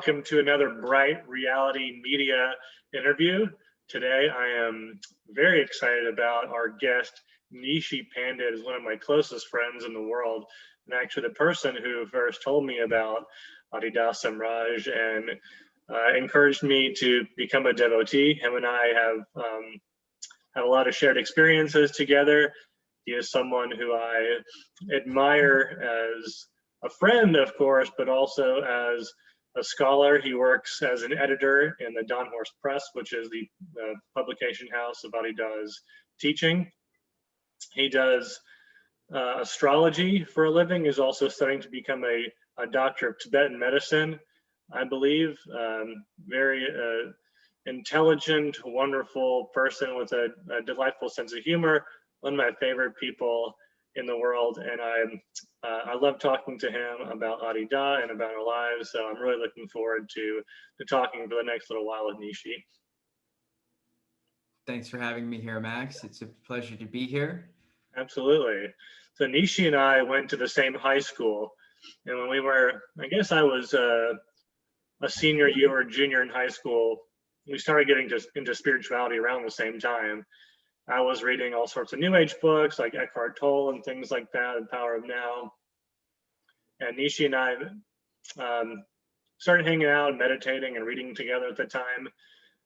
welcome to another Bright Reality Media interview. Today, I am very excited about our guest, Neeshee Pandit, is one of my closest friends in the world, and actually the person who first told me about Adidas Samraj and encouraged me to become a devotee. Him and I have a lot of shared experiences together. He is someone who I admire as a friend, of course, but also as a scholar. He works as an editor in the Don Horst Press, which is the publication house of Adidas teaching. He does astrology for a living, is also studying to become a doctor of Tibetan medicine, I believe. Very intelligent, wonderful person with a delightful sense of humor, one of my favorite people in the world, and I love talking to him about Adidas and about our lives. So I'm really looking forward to talking for the next little while with Neeshee. Thanks for having me here, Max. It's a pleasure to be here. Absolutely. So Neeshee and I went to the same high school, and when we were, I guess I was a senior, you were a junior in high school, we started getting into spirituality around the same time. I was reading all sorts of New Age books like Eckhart Tolle and things like that, and Power of Now. And Neeshee and I started hanging out and meditating and reading together at the time.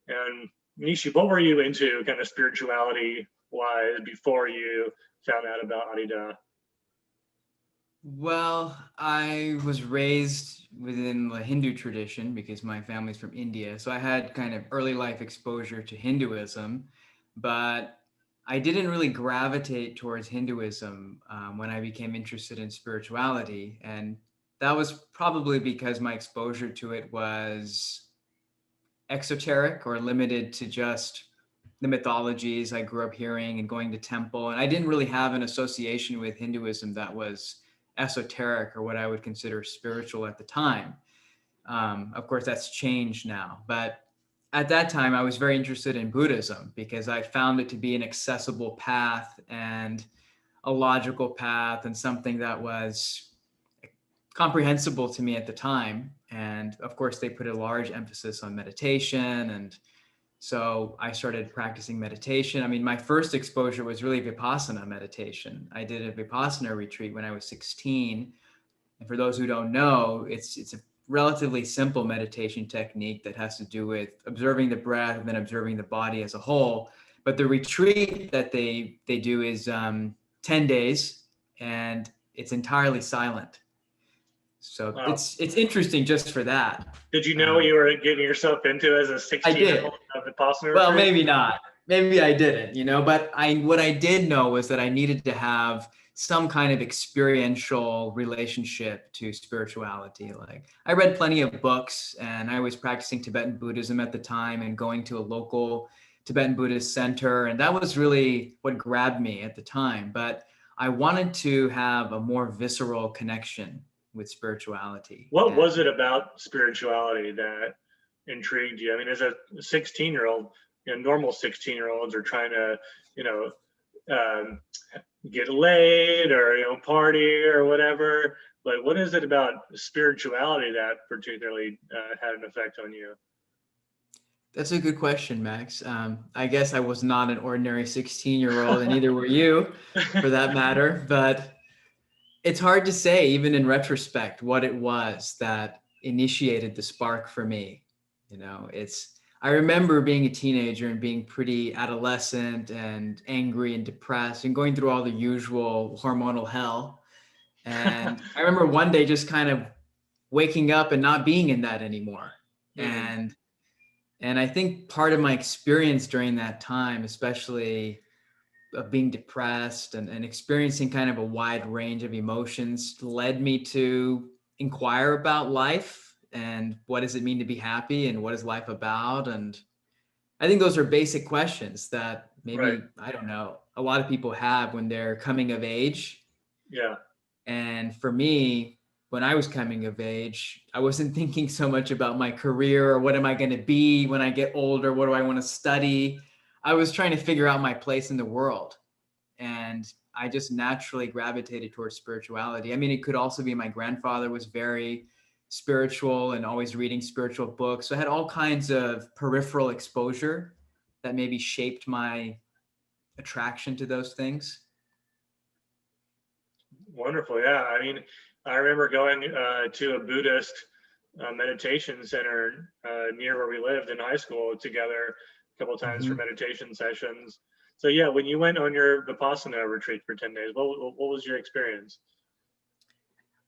And Neeshee, what were you into kind of spirituality-wise before you found out about Adidas? Well, I was raised within the Hindu tradition because my family's from India. So I had kind of early life exposure to Hinduism, but I didn't really gravitate towards Hinduism when I became interested in spirituality. And that was probably because my exposure to it was exoteric or limited to just the mythologies I grew up hearing and going to temple. And I didn't really have an association with Hinduism that was esoteric or what I would consider spiritual at the time. Of course, that's changed now. But at that time, I was very interested in Buddhism because I found it to be an accessible path and a logical path and something that was comprehensible to me at the time. And of course, they put a large emphasis on meditation. And so I started practicing meditation. I mean, my first exposure was really Vipassana meditation. I did a Vipassana retreat when I was 16. And for those who don't know, it's a relatively simple meditation technique that has to do with observing the breath and then observing the body as a whole. But the retreat that they do is 10 days and it's entirely silent. So wow. It's interesting just for that. Did you know what you were getting yourself into as a 16-year-old Vipassana? Well, maybe not. Maybe I didn't, but what I did know was that I needed to have some kind of experiential relationship to spirituality. Like I read plenty of books and I was practicing Tibetan Buddhism at the time and going to a local Tibetan Buddhist center. And that was really what grabbed me at the time. But I wanted to have a more visceral connection with spirituality. What was it about spirituality that intrigued you? I mean, as a 16-year-old, normal 16-year-olds are trying to, get laid or party or whatever. But what is it about spirituality that particularly had an effect on you? That's a good question, Max. I guess I was not an ordinary 16-year-old, and neither were you, for that matter. But it's hard to say, even in retrospect, what it was that initiated the spark for me. I remember being a teenager and being pretty adolescent and angry and depressed and going through all the usual hormonal hell. And I remember one day just kind of waking up and not being in that anymore. Mm-hmm. And I think part of my experience during that time, especially of being depressed and experiencing kind of a wide range of emotions, led me to inquire about life. And what does it mean to be happy? And what is life about? And I think those are basic questions that maybe, right. I don't know, a lot of people have when they're coming of age. Yeah. And for me, when I was coming of age, I wasn't thinking so much about my career or what am I going to be when I get older? What do I want to study? I was trying to figure out my place in the world. And I just naturally gravitated towards spirituality. I mean, it could also be my grandfather was very spiritual and always reading spiritual books. So I had all kinds of peripheral exposure that maybe shaped my attraction to those things. Wonderful. Yeah. I mean, I remember going to a Buddhist meditation center near where we lived in high school together a couple of times for Mhm. meditation sessions. So yeah, when you went on your Vipassana retreat for 10 days, what was your experience?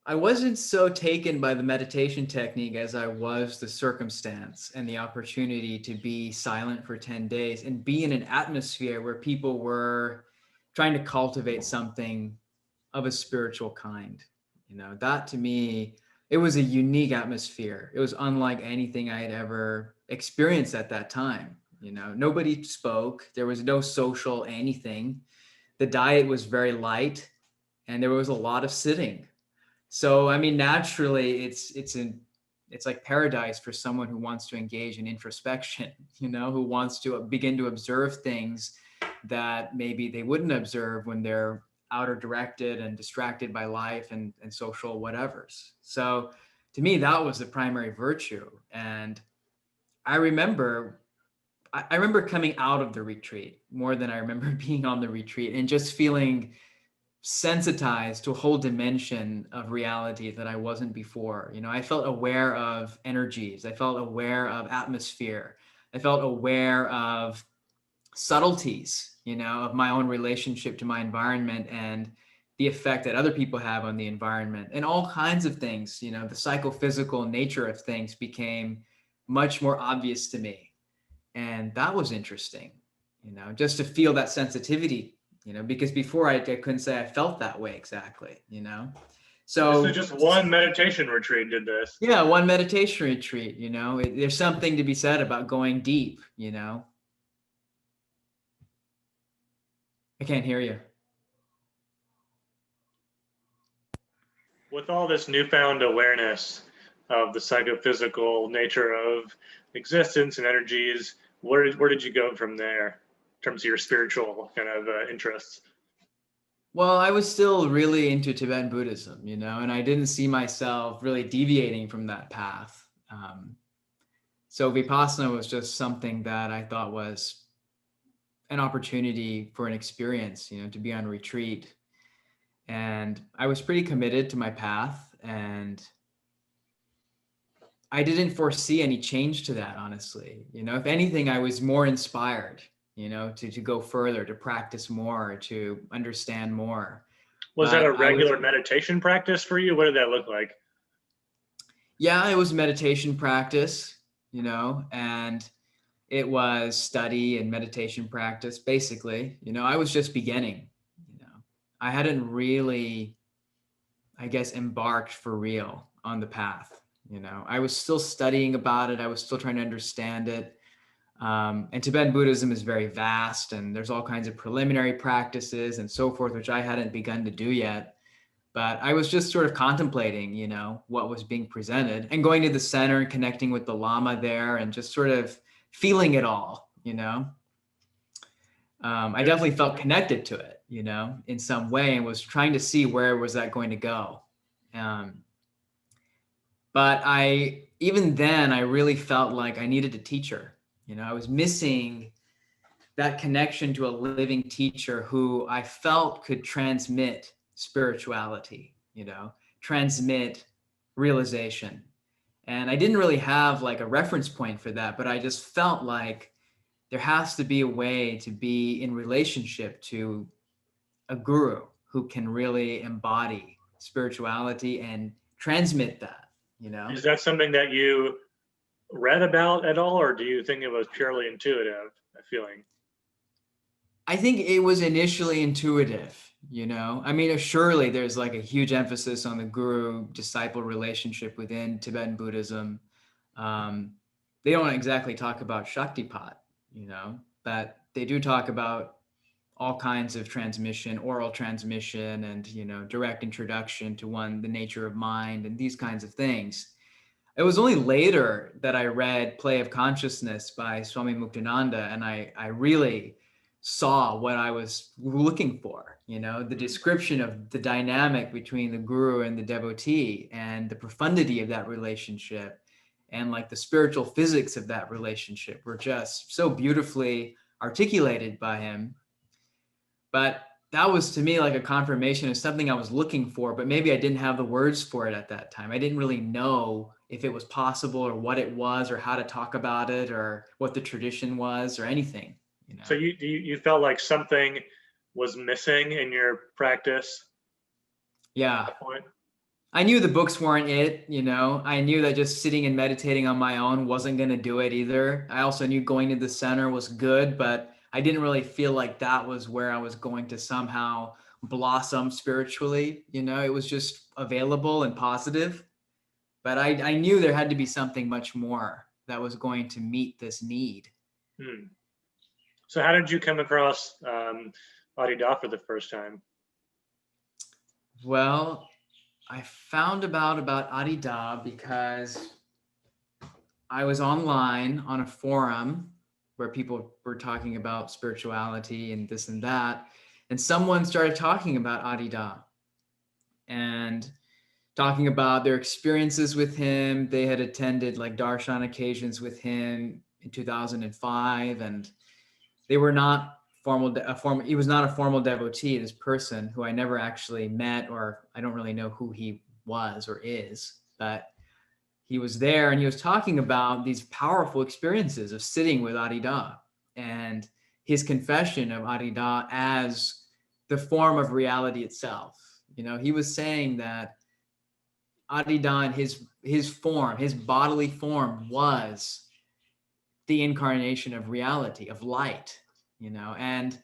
I wasn't so taken by the meditation technique as I was the circumstance and the opportunity to be silent for 10 days and be in an atmosphere where people were trying to cultivate something of a spiritual kind. You know, that to me, it was a unique atmosphere. It was unlike anything I had ever experienced at that time. You know, nobody spoke, there was no social anything. The diet was very light and there was a lot of sitting. So I mean, naturally, it's like paradise for someone who wants to engage in introspection, you know, who wants to begin to observe things that maybe they wouldn't observe when they're outer directed and distracted by life and social whatevers. So to me, that was the primary virtue. And I remember I remember coming out of the retreat more than I remember being on the retreat and just feeling sensitized to a whole dimension of reality that I wasn't before. You know, I felt aware of energies. I felt aware of atmosphere. I felt aware of subtleties, you know, of my own relationship to my environment and the effect that other people have on the environment and all kinds of things. You know, the psychophysical nature of things became much more obvious to me. And that was interesting, you know, just to feel that sensitivity, you know, because before I couldn't say I felt that way exactly, you know. This is So just one meditation retreat did this. yeah, one meditation retreat, you know, there's something to be said about going deep, you know. I can't hear you. With all this newfound awareness of the psychophysical nature of existence and energies, where did you go from there in terms of your spiritual kind of interests? Well, I was still really into Tibetan Buddhism, you know, and I didn't see myself really deviating from that path. So Vipassana was just something that I thought was an opportunity for an experience, you know, to be on retreat. And I was pretty committed to my path, and I didn't foresee any change to that, honestly. You know, if anything, I was more inspired, you know, to go further, to practice more, to understand more. Was that a But I was, regular meditation practice for you? What did that look like? yeah, it was meditation practice, you know, and it was study and meditation practice, basically. You know, I was just beginning, you know, I hadn't really, I guess, embarked for real on the path. You know, I was still studying about it. I was still trying to understand it. And Tibetan Buddhism is very vast, and there's all kinds of preliminary practices and so forth, which I hadn't begun to do yet. But I was just sort of contemplating, you know, what was being presented and going to the center and connecting with the Lama there and just sort of feeling it all, you know. I It's definitely felt connected to it, you know, in some way, and was trying to see where was that going to go. Um, but even then, I really felt like I needed a teacher. You know, I was missing that connection to a living teacher who I felt could transmit spirituality, you know, transmit realization. And I didn't really have like a reference point for that, but I just felt like there has to be a way to be in relationship to a guru who can really embody spirituality and transmit that, you know? Is that something that you read about at all, or do you think it was purely intuitive, a feeling? I think it was initially intuitive, you know? I mean, surely there's like a huge emphasis on the guru disciple relationship within Tibetan Buddhism. Um, they don't exactly talk about Shaktipat, you know, but they do talk about all kinds of transmission, oral transmission, and, you know, direct introduction to one, the nature of mind, and these kinds of things. It was only later that I read Play of Consciousness by Swami Muktananda, and I really saw what I was looking for, the description of the dynamic between the guru and the devotee and the profundity of that relationship and like the spiritual physics of that relationship were just so beautifully articulated by him. But that was to me like a confirmation of something I was looking for, but maybe I didn't have the words for it at that time. I didn't really know if it was possible or what it was or how to talk about it or what the tradition was or anything. So you felt like something was missing in your practice at Yeah. that point? I knew the books weren't it, I knew that just sitting and meditating on my own wasn't going to do it either. I also knew going to the center was good, but I didn't really feel like that was where I was going to somehow blossom spiritually. It was just available and positive, but I knew there had to be something much more that was going to meet this need. Hmm. So how did you come across Adida for the first time? Well, I found about Adida because I was online on a forum where people were talking about spirituality and this and that. And someone started talking about Adida and talking about their experiences with him. They had attended like darshan occasions with him in 2005, and they were not he was not a formal devotee, this person who I never actually met, or I don't really know who he was or is, but he was there and he was talking about these powerful experiences of sitting with Adida and his confession of Adida as the form of reality itself. He was saying that Adida and his form, his bodily form, was the incarnation of reality, of light, and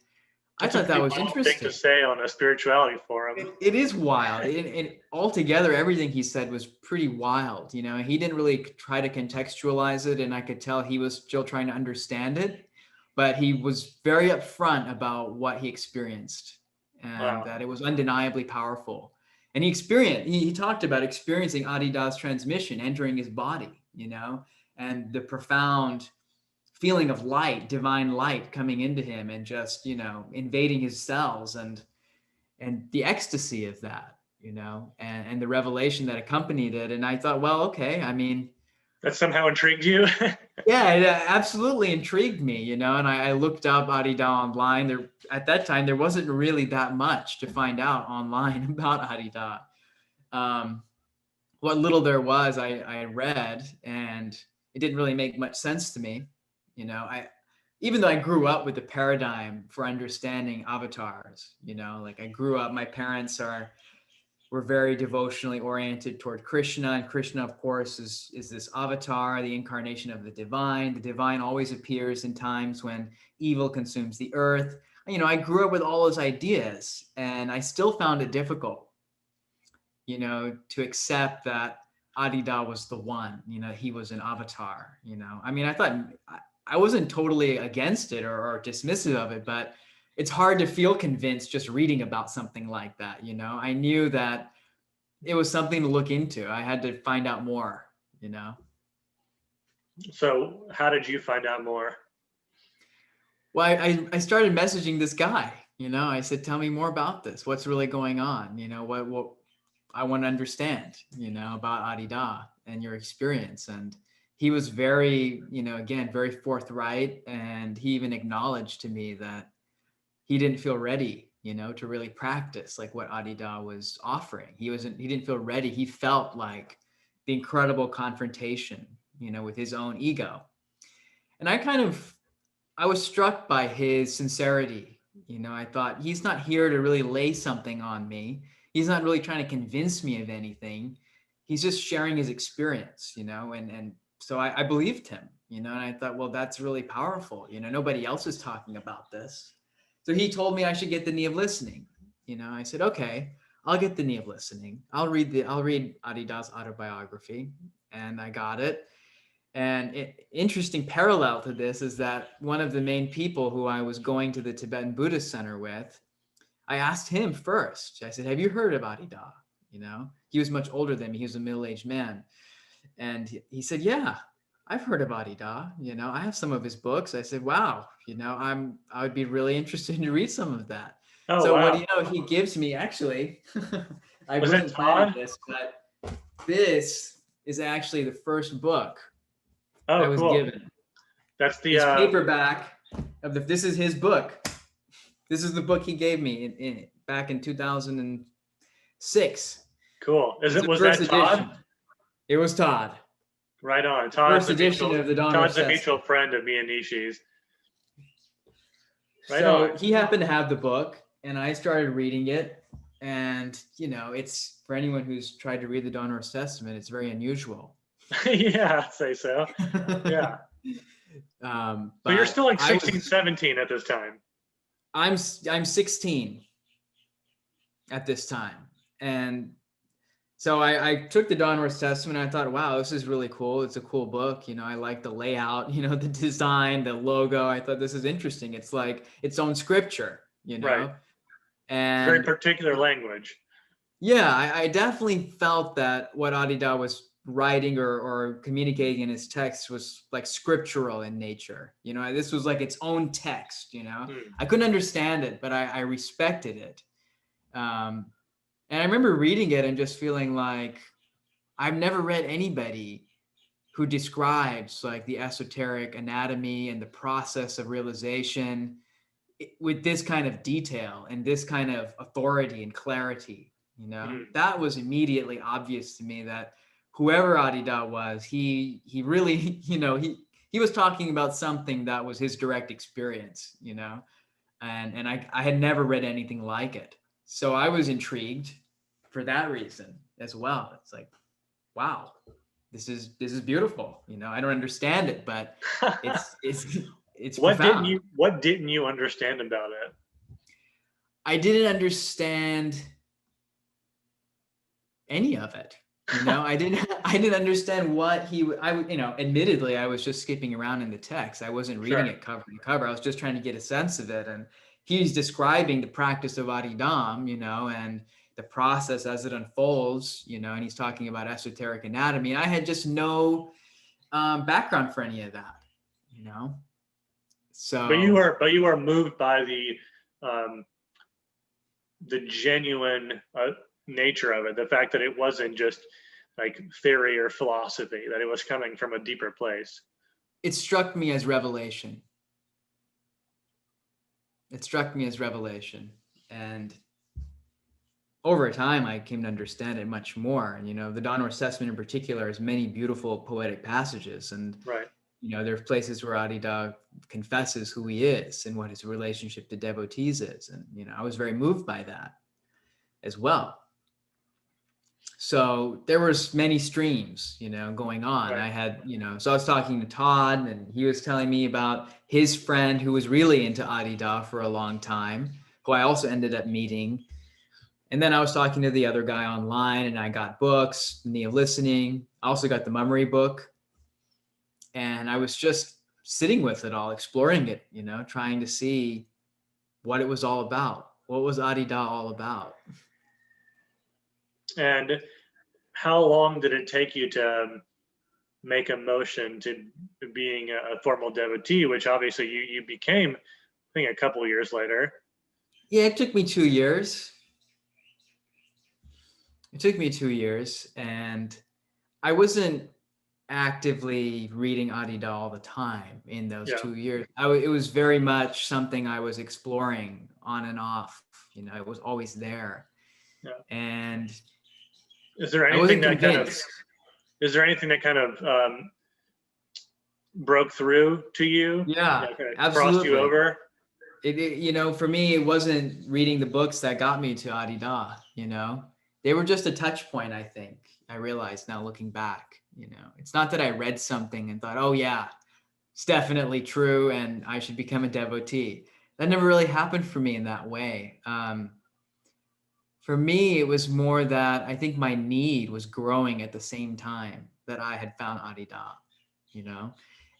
I That's a thought that pretty was wild thing to interesting. say on a spirituality forum. It is wild. And altogether, everything he said was pretty wild. He didn't really try to contextualize it, and I could tell he was still trying to understand it. But he was very upfront about what he experienced, and Wow. that it was undeniably powerful. And he talked about experiencing Adida's transmission entering his body, and the profound feeling of light, divine light coming into him and just, invading his cells and the ecstasy of that, and the revelation that accompanied it. And I thought, well, okay, I mean, That somehow intrigued you? yeah, it absolutely intrigued me, and I looked up Adida online. There at that time, there wasn't really that much to find out online about Adida. Um, what little there was, I read, and it didn't really make much sense to me. I even though I grew up with the paradigm for understanding avatars, like I grew up, my parents were very devotionally oriented toward Krishna, and Krishna, of course, is this avatar, the incarnation of the divine. The divine always appears in times when evil consumes the earth. I grew up with all those ideas, and I still found it difficult, to accept that Adida was the one, he was an avatar, I mean, I thought I wasn't totally against it or dismissive of it, but it's hard to feel convinced just reading about something like that. I knew that it was something to look into. I had to find out more, So how did you find out more? Well, I started messaging this guy, I said, tell me more about this. What's really going on? What I want to understand, about Adida and your experience. And he was very, again, very forthright. And he even acknowledged to me that he didn't feel ready, to really practice like what Adida was offering. He didn't feel ready. He felt like the incredible confrontation, with his own ego. And I was struck by his sincerity. I thought he's not here to really lay something on me. He's not really trying to convince me of anything. He's just sharing his experience, and so I believed him, and I thought, well, that's really powerful. Nobody else is talking about this. So he told me I should get the knee of listening. I said, okay, I'll get the knee of listening. I'll read Adida's autobiography, and I got it. And interesting parallel to this is that one of the main people who I was going to the Tibetan Buddhist Center with, I asked him first. I said, have you heard of Adida? He was much older than me. He was a middle-aged man. And he said, yeah. I've heard of Adida, I have some of his books. I said, wow, I would be really interested to read some of that. Oh, So what do wow. you know, he gives me, actually, I Was it wasn't planning Todd? this, but this is actually the first book I Oh, was cool. given. That's the, His paperback this is his book. This is the book he gave me back in 2006. cool. It's the Was first that Todd? edition. It was Todd. Right on. The first edition of the Donruss Todd's a mutual Testament. friend of me and Nishi's. Right So on. he happened to have the book, and I started reading it. And it's, for anyone who's tried to read the Donruss Testament, it's very unusual. Yeah, I'd say so. Yeah. But you're still But like 16, 17 at this time. I'm 16 at this time, and so I took the Donruss Testament. And I thought, wow, this is really cool. It's a cool book. I like the layout. The design, the logo. I thought this is interesting. It's like its own scripture. Right. Very And particular language. yeah, I definitely felt that what Adida was writing or communicating in his text was like scriptural in nature. This was like its own text. I couldn't understand it, but I respected it. And I remember reading it and just feeling like I've never read anybody who describes like the esoteric anatomy and the process of realization with this kind of detail and this kind of authority and clarity. That was immediately obvious to me that whoever Adida was, he really, he was talking about something that was his direct experience, and I had never read anything like it. So I was intrigued for that reason as well. It's like, wow, this is beautiful. I don't understand it, but it's profound. What didn't you understand about it? I didn't understand any of it. I didn't understand what admittedly, I was just skipping around in the text. I wasn't reading it cover to cover. I was just trying to get a sense of it. And he's describing the practice of Adidam, and the process as it unfolds, and he's talking about esoteric anatomy. And I had just no background for any of that, So, but you were moved by the genuine nature of it, the fact that it wasn't just like theory or philosophy, that it was coming from a deeper place. It struck me as revelation. And over time, I came to understand it much more. And, the Donruss Testament in particular has many beautiful poetic passages. And, right. There's places where Adida confesses who he is and what his relationship to devotees is. And, I was very moved by that as well. So there was many streams, going on. Right. I had, so I was talking to Todd, and he was telling me about his friend who was really into Adida for a long time, who I also ended up meeting. And then I was talking to the other guy online, and I got books, Neo Listening. I also got the Mummery book. And I was just sitting with it all, exploring it, trying to see what it was all about. What was Adida all about? And how long did it take you to make a motion to being a formal devotee, which obviously you became, I think, a couple of years later? Yeah, it took me 2 years. And I wasn't actively reading Adida all the time in those 2 years. It was very much something I was exploring on and off. It was always there. Yeah. And is there anything that kind of broke through to you? Yeah, kind of absolutely. Crossed you over? For me, it wasn't reading the books that got me to Adida. They were just a touch point, I think. I realized now looking back, it's not that I read something and thought, oh yeah, it's definitely true and I should become a devotee. That never really happened for me in that way. For me, it was more that I think my need was growing at the same time that I had found Adida,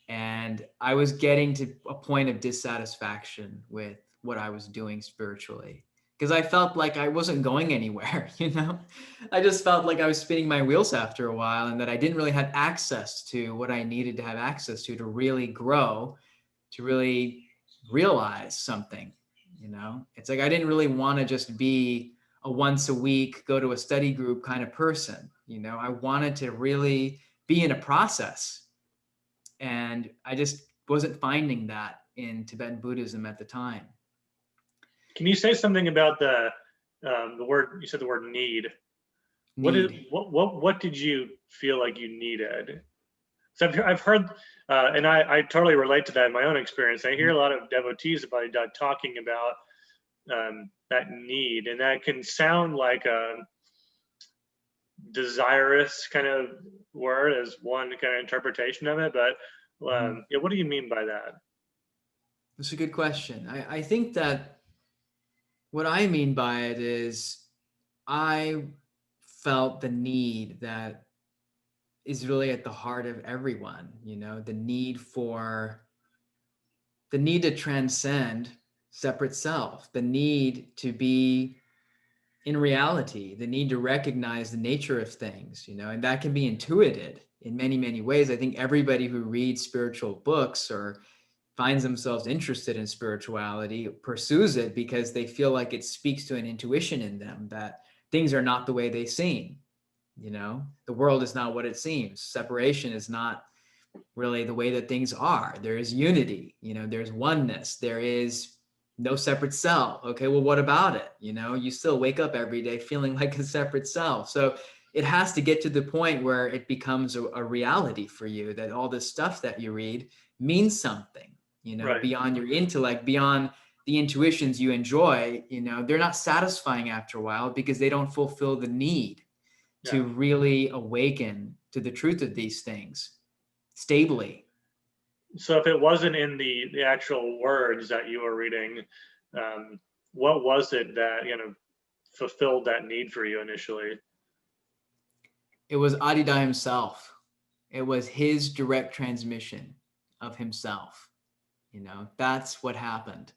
and I was getting to a point of dissatisfaction with what I was doing spiritually. because I felt like I wasn't going anywhere, you know? I just felt like I was spinning my wheels after a while, and that I didn't really have access to what I needed to have access to really grow, to really realize something, you know? It's like I didn't really want to just be a once a week, go to a study group kind of person, you know? I wanted to really be in a process. And I just wasn't finding that in Tibetan Buddhism at the time. Can you say something about the word, you said the word need? Need. What did you feel like you needed? So I've heard, and I totally relate to that in my own experience. I hear a lot of devotees about talking about that need, and that can sound like a desirous kind of word as one kind of interpretation of it. But yeah, what do you mean by that? That's a good question. I think that what I mean by it is I felt the need that is really at the heart of everyone, you know, the need to transcend separate self, the need to be in reality, the need to recognize the nature of things, you know, and that can be intuited in many, many ways. I think everybody who reads spiritual books or finds themselves interested in spirituality pursues it because they feel like it speaks to an intuition in them that things are not the way they seem. You know, the world is not what it seems. Separation is not really the way that things are. There is unity, you know, there's oneness, there is no separate self. Okay, well, what about it? You know, you still wake up every day feeling like a separate self. So it has to get to the point where it becomes a reality for you that all this stuff that you read means something, you know, Right. beyond your intellect, beyond the intuitions you enjoy. You know, they're not satisfying after a while because they don't fulfill the need Yeah. to really awaken to the truth of these things stably. So if it wasn't in the actual words that you were reading, um, what was it that fulfilled that need for you initially? It was Adida himself. It was his direct transmission of himself. You know, that's what happened.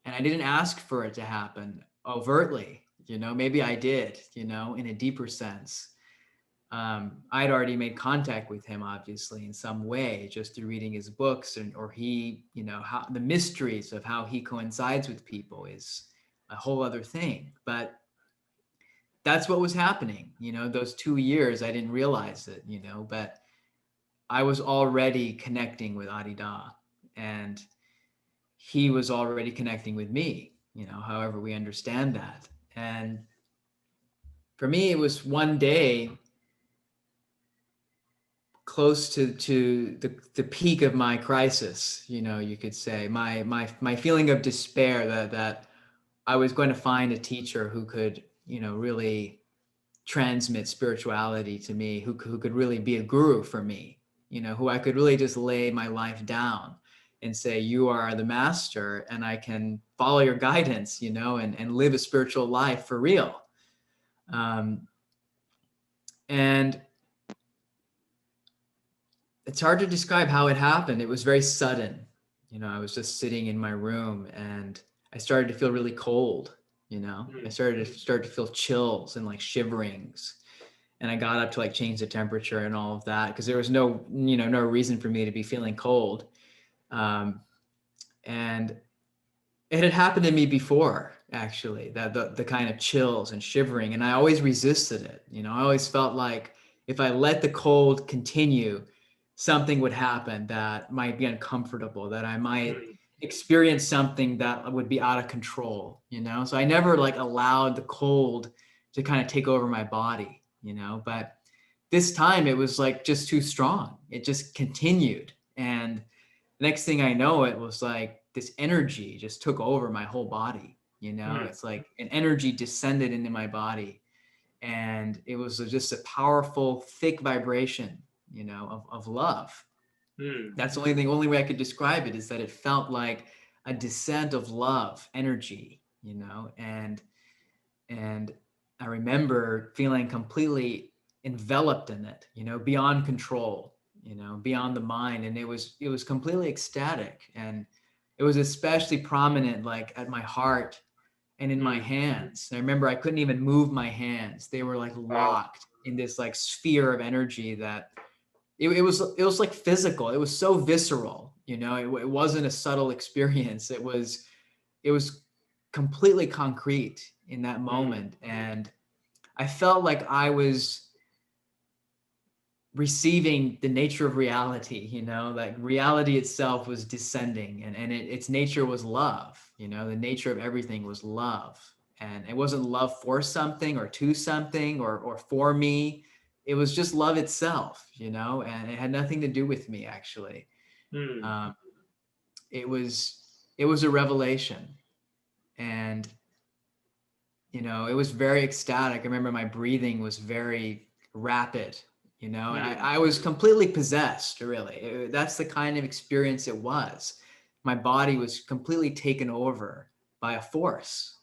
And I didn't ask for it to happen overtly. You know, maybe I did, you know, in a deeper sense. I'd already made contact with him, obviously, in some way, just through reading his books, or he, you know, how the mysteries of how he coincides with people is a whole other thing. But that's what was happening. You know, those 2 years, I didn't realize it, you know, but I was already connecting with Adida, and he was already connecting with me, you know, however we understand that. And for me, it was one day close to the peak of my crisis, you know, you could say, my feeling of despair that I was going to find a teacher who could, you know, really transmit spirituality to me, who could really be a guru for me, you know, who I could really just lay my life down and say, you are the master and I can follow your guidance, you know, and live a spiritual life for real. Um, and it's hard to describe how it happened. It was very sudden. You know, I was just sitting in my room and I started to feel really cold, you know. I Mm. started to feel chills and like shiverings. And I got up to like change the temperature and all of that because there was no, you know, no reason for me to be feeling cold. Um, and it had happened to me before, actually, that the kind of chills and shivering, and I always resisted it. You know, I always felt like if I let the cold continue, something would happen that might be uncomfortable, that I might Mm. experience something that would be out of control, you know? So I never like allowed the cold to kind of take over my body, you know? But this time it was like just too strong. It just continued. And next thing I know, it was like this energy just took over my whole body. You know, Mm. it's like an energy descended into my body. And it was just a powerful, thick vibration, you know, of love. Mm. That's only way I could describe it is that it felt like a descent of love, energy, you know, and I remember feeling completely enveloped in it, you know, beyond control, you know, beyond the mind. And it was completely ecstatic. And it was especially prominent like at my heart and in my hands. And I remember I couldn't even move my hands. They were like Wow. locked in this like sphere of energy that it was like physical. It was so visceral, it wasn't a subtle experience. It was completely concrete in that moment. And I felt like I was receiving the nature of reality, like reality itself was descending, and its nature was love. The nature of everything was love, and it wasn't love for something or to something or for me. It was just love itself, and it had nothing to do with me, actually. Hmm. um, it was a revelation, and it was very ecstatic. I remember my breathing was very rapid, and I was completely possessed, really. That's the kind of experience it was. My body was completely taken over by a force.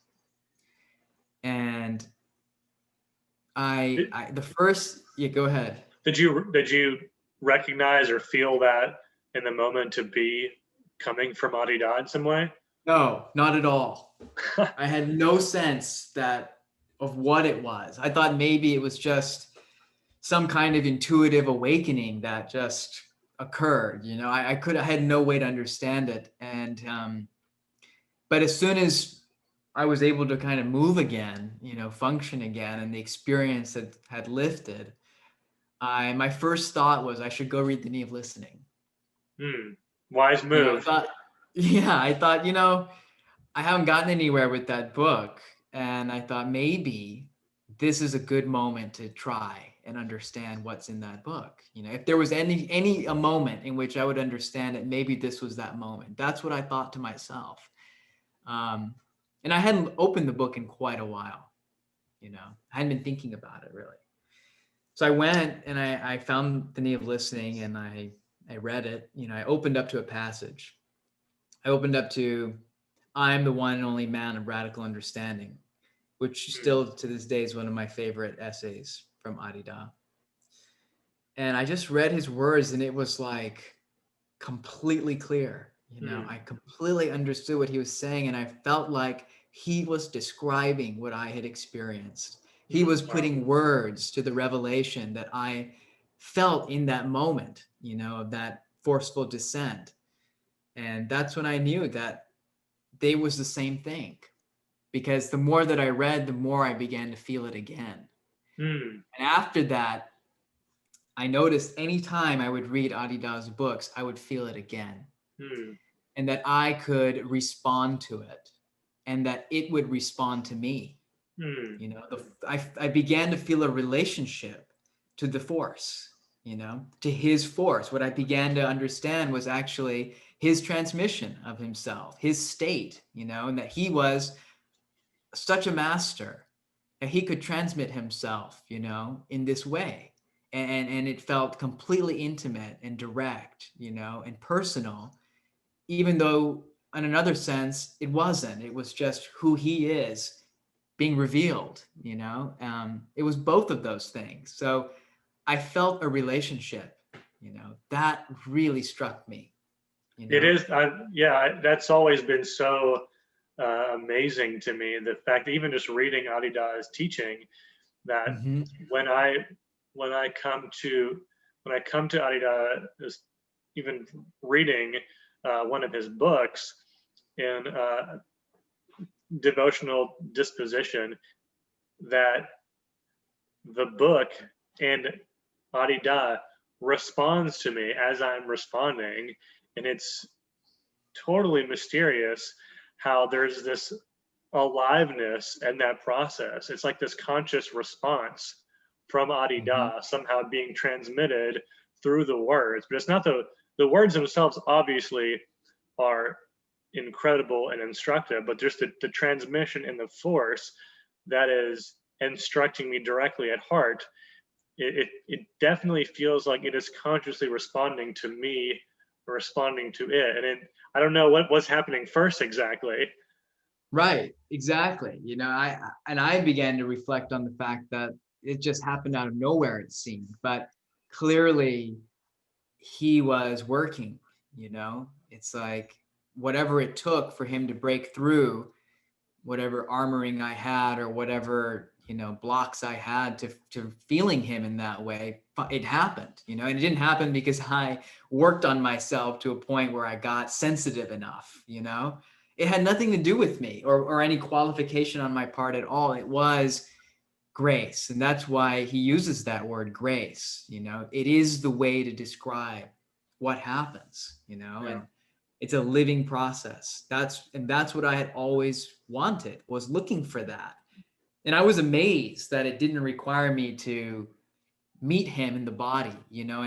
And Did, yeah, go ahead. did you recognize or feel that in the moment to be coming from Adida in some way? No, not at all. I had no sense of what it was. I thought maybe it was just some kind of intuitive awakening that just occurred. I had no way to understand it. And but as soon as I was able to kind of move again, function again, and the experience had lifted, my first thought was I should go read The Knee of Listening. Hmm. Wise I move. thought, yeah, I thought, I haven't gotten anywhere with that book. And I thought maybe this is a good moment to try and understand what's in that book. If there was any a moment in which I would understand it, maybe this was that moment. That's what I thought to myself. And I hadn't opened the book in quite a while. I hadn't been thinking about it really. So I went and I found The Knee of Listening, and I read it. I opened up to a passage. I opened up to "I am the one and only man of radical understanding," which Hmm. still to this day is one of my favorite essays from Adida. And I just read his words, and it was like completely clear. Hmm. I completely understood what he was saying, and I felt like he was describing what I had experienced. He Hmm. was Wow. putting words to the revelation that I felt in that moment, of that forceful descent. And that's when I knew that they was the same thing, because the more that I read, the more I began to feel it again. Hmm. And after that, I noticed anytime I would read Adida's books, I would feel it again, Hmm. and that I could respond to it, and that it would respond to me. Hmm. I began to feel a relationship to the force, to his force. What I began to understand was actually his transmission of himself, his state, and that he was such a master that he could transmit himself, in this way. And it felt completely intimate and direct, and personal, even though in another sense it wasn't. It was just who he is being revealed. It was both of those things. So I felt a relationship, that really struck me, you It know. is. That's always been so amazing to me. The fact that even just reading Adida's teaching, that Mm-hmm. when I when I come to when I come to Adida, even reading one of his books in devotional disposition, that the book and Adida responds to me as I'm responding, and it's totally mysterious how there's this aliveness in that process. It's like this conscious response from Mm-hmm. Adida somehow being transmitted through the words, but it's not the words themselves obviously are incredible and instructive, but just the transmission and the force that is instructing me directly at heart. It definitely feels like it is consciously responding to me, responding to it. And I don't know what was happening first exactly. Right, exactly. I began to reflect on the fact that it just happened out of nowhere, it seemed, but clearly he was working. It's like whatever it took for him to break through, whatever armoring I had or whatever, blocks I had to feeling him in that way, it happened, and it didn't happen because I worked on myself to a point where I got sensitive enough, it had nothing to do with me or any qualification on my part at all. It was grace. And that's why he uses that word grace, it is the way to describe what happens, Yeah. and it's a living process. That's what I had always wanted, was looking for that. And I was amazed that it didn't require me to meet him in the body,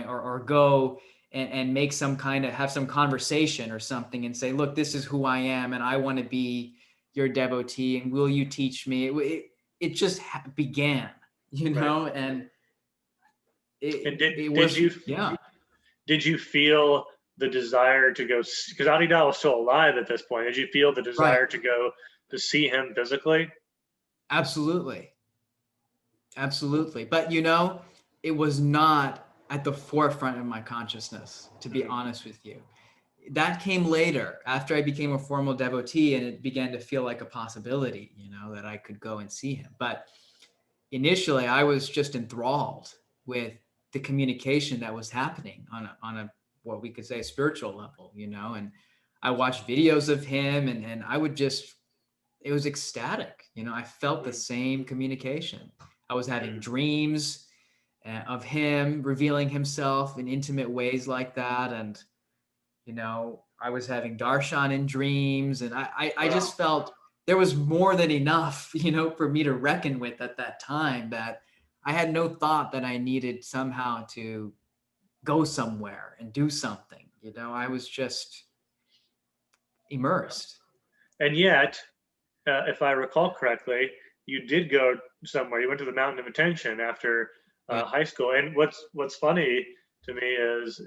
or go and make some kind of, have some conversation or something and say, look, this is who I am and I want to be your devotee and will you teach me? It just began, Right. and And it did was, you yeah. did you feel the desire to go, because Adida was still alive at this point? Did you feel the Right. desire to go to see him physically? Absolutely. Absolutely. But it was not at the forefront of my consciousness, to be Mm, honest with you. That came later after I became a formal devotee and it began to feel like a possibility, that I could go and see him. But initially I was just enthralled with the communication that was happening on a what we could say spiritual level, and I watched videos of him and I would just, it was ecstatic. I felt the mm, same communication. I was having mm. dreams of him revealing himself in intimate ways like that. And, I was having darshan in dreams. And I Wow. just felt there was more than enough, for me to reckon with at that time, that I had no thought that I needed somehow to go somewhere and do something. I was just immersed. And yet, if I recall correctly, you did go somewhere. You went to the Mountain of Attention after Yeah. high school. And what's funny to me is,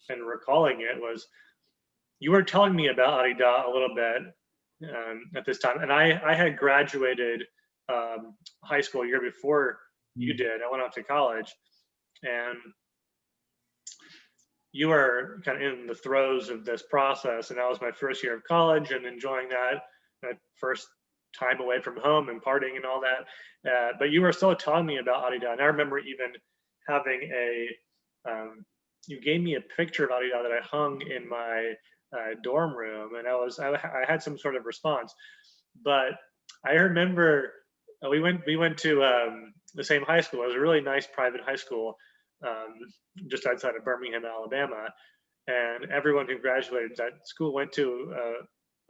and recalling it was, you were telling me about Arida a little bit at this time, and I had graduated high school a year before you Mm. did. I went off to college, and you were kind of in the throes of this process, and that was my first year of college and enjoying that first time away from home and partying and all that. But you were still telling me about Arida, and I remember even having you gave me a picture of Arida that I hung in my dorm room, and I had some sort of response. But I remember we went to the same high school. It was a really nice private high school, um, just outside of Birmingham, Alabama, and everyone who graduated that school went to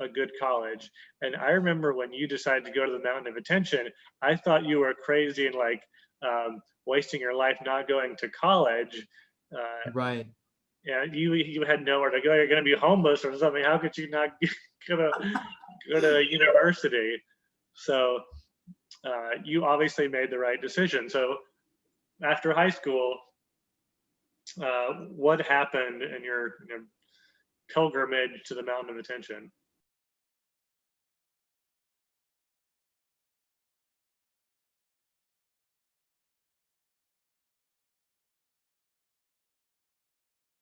a good college. And I remember when you decided to go to the Mountain of Attention, I thought you were crazy and like wasting your life not going to college. Uh, Right. yeah, you had nowhere to go. You're going to be homeless or something. How could you not go to university? So you obviously made the right decision. So after high school, what happened in your pilgrimage to the Mountain of Attention?